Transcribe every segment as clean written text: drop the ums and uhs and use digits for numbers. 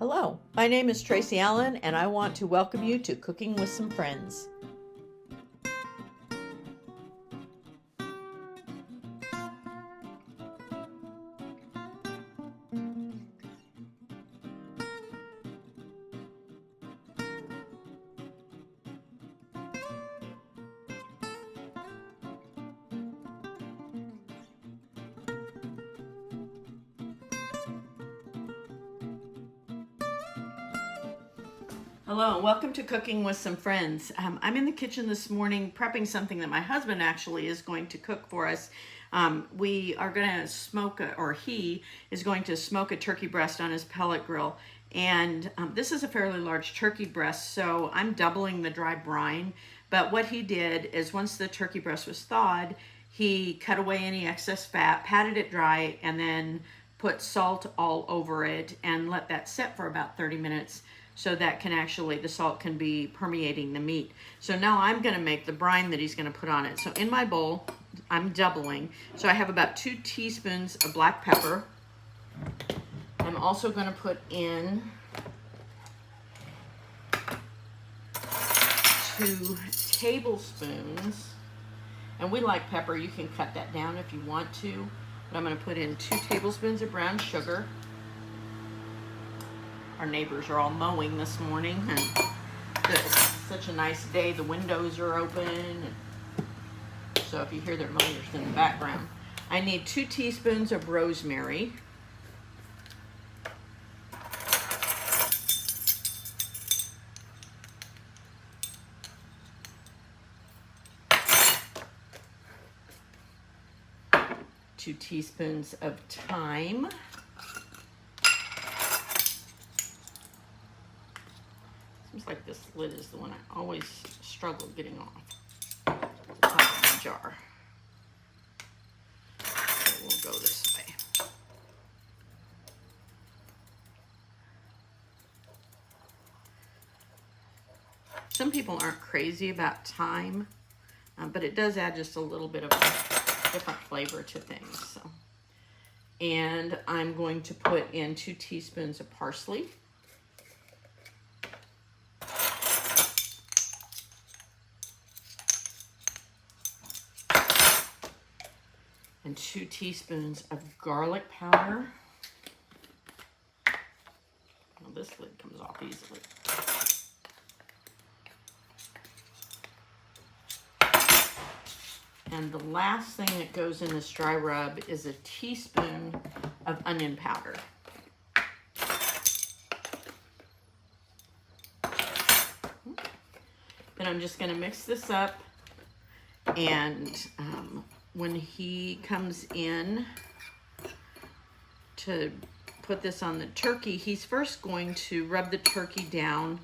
Hello, my name is Tracy Allen, and I want to welcome you to Cooking with Some Friends. Hello, and welcome to Cooking with Some Friends. I'm in the kitchen this morning prepping something that my husband actually is going to cook for us. We are going to he is going to smoke a turkey breast on his pellet grill. And this is a fairly large turkey breast, so I'm doubling the dry brine. But what he did is once the turkey breast was thawed, he cut away any excess fat, patted it dry, and then put salt all over it and let that set for about 30 minutes. So that the salt can be permeating the meat. So now I'm gonna make the brine that he's gonna put on it. So in my bowl, I'm doubling. So I have about 2 teaspoons of black pepper. I'm also gonna put in 2 tablespoons, and we like pepper. You can cut that down if you want to, but I'm gonna put in 2 tablespoons of brown sugar. Our neighbors are all mowing this morning, and it's such a nice day. The windows are open, and so if you hear their mowers in the background. I need 2 teaspoons of rosemary. Two teaspoons of thyme. Seems like this lid is the one I always struggle getting off the top of the jar. So we'll go this way. Some people aren't crazy about thyme, but it does add just a little bit of a different flavor to things. So, and I'm going to put in 2 teaspoons of parsley. And 2 teaspoons of garlic powder. Well, this lid comes off easily. And the last thing that goes in this dry rub is a teaspoon of onion powder. Then I'm just gonna mix this up, and when he comes in to put this on the turkey, he's first going to rub the turkey down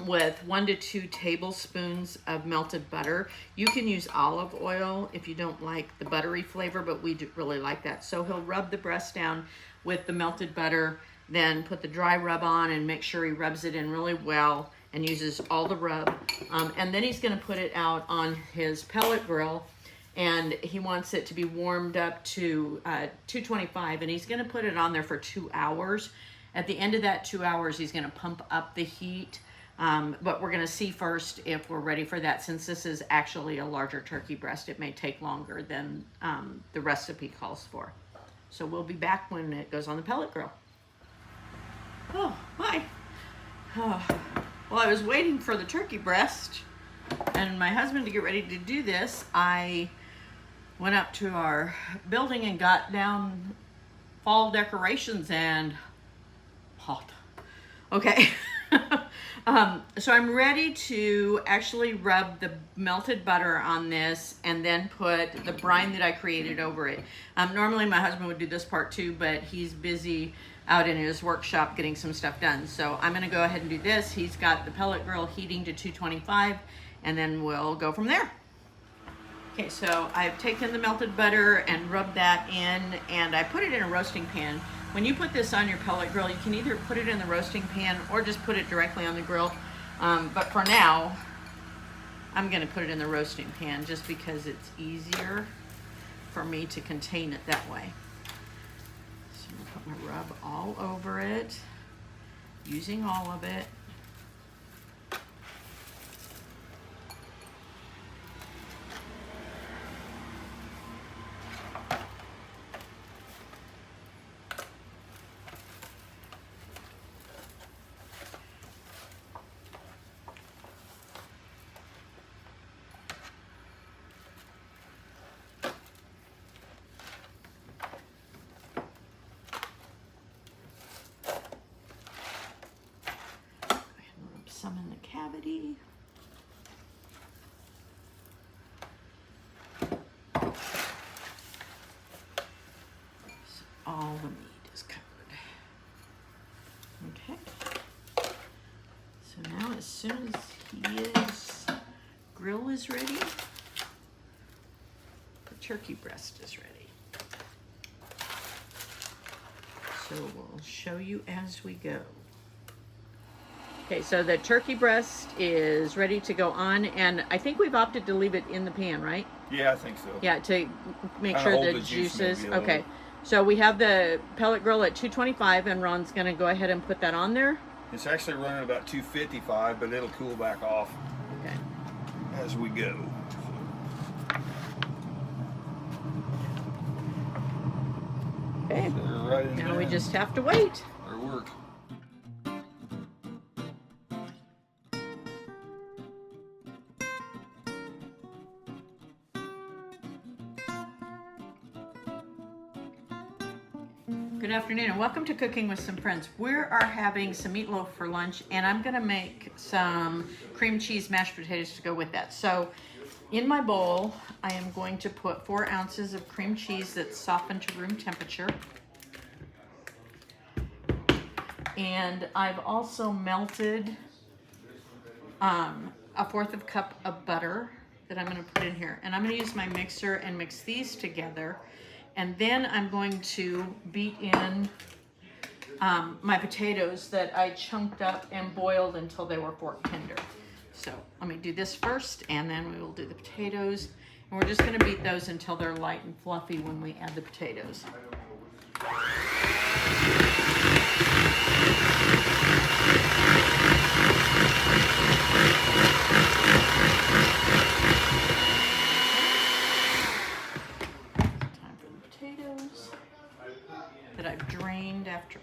with 1 to 2 tablespoons of melted butter. You can use olive oil if you don't like the buttery flavor, but we do really like that. So he'll rub the breast down with the melted butter, then put the dry rub on and make sure he rubs it in really well and uses all the rub. And then he's gonna put it out on his pellet grill, and he wants it to be warmed up to 225, and he's gonna put it on there for 2 hours. At the end of that 2 hours, he's gonna pump up the heat, but we're gonna see first if we're ready for that. Since this is actually a larger turkey breast, it may take longer than the recipe calls for. So we'll be back when it goes on the pellet grill. Oh, hi. Oh. Well, I was waiting for the turkey breast and my husband to get ready to do this. I went up to our building and got down fall decorations, and hot. Okay. So I'm ready to actually rub the melted butter on this and then put the brine that I created over it. Normally my husband would do this part too, but he's busy out in his workshop getting some stuff done. So I'm gonna go ahead and do this. He's got the pellet grill heating to 225, and then we'll go from there. Okay, so I've taken the melted butter and rubbed that in, and I put it in a roasting pan. When you put this on your pellet grill, you can either put it in the roasting pan or just put it directly on the grill. But for now, I'm gonna put it in the roasting pan just because it's easier for me to contain it that way. So I'm gonna put I rub all over it, using all of it. Some in the cavity. So all the meat is covered. Okay. So now as soon as his grill is ready, the turkey breast is ready. So we'll show you as we go. Okay, so the turkey breast is ready to go on, and I think we've opted to leave it in the pan, right? Yeah, I think so. Yeah, to make Kinda sure hold the the juice juices. maybe a Okay, little. so we have the pellet grill at 225, and Ron's going to go ahead and put that on there. It's actually running about 255, but it'll cool back off Okay. as we go. Okay. So they're right in Now there. we just have to wait. Their work. Good afternoon and welcome to Cooking with Some Friends. We are having some meatloaf for lunch, and I'm going to make some cream cheese mashed potatoes to go with that. So in my bowl, I am going to put 4 ounces of cream cheese that's softened to room temperature. And I've also melted a 1/4 cup of butter that I'm going to put in here. And I'm going to use my mixer and mix these together. And then I'm going to beat in my potatoes that I chunked up and boiled until they were fork tender. So let me do this first, and then we will do the potatoes. And we're just going to beat those until they're light and fluffy when we add the potatoes. That I've drained after.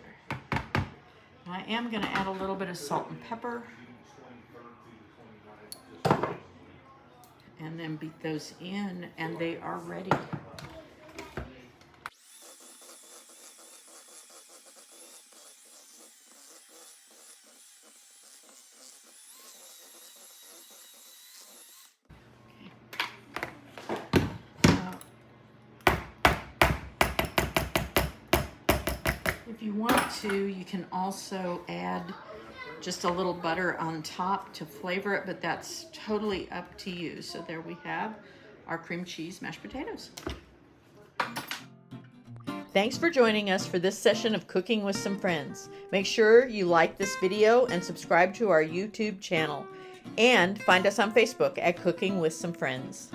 I am going to add a little bit of salt and pepper. And then beat those in, and they are ready. If you want to, you can also add just a little butter on top to flavor it, but that's totally up to you. So there we have our cream cheese mashed potatoes. Thanks for joining us for this session of Cooking with Some Friends. Make sure you like this video and subscribe to our YouTube channel. And find us on Facebook at Cooking with Some Friends.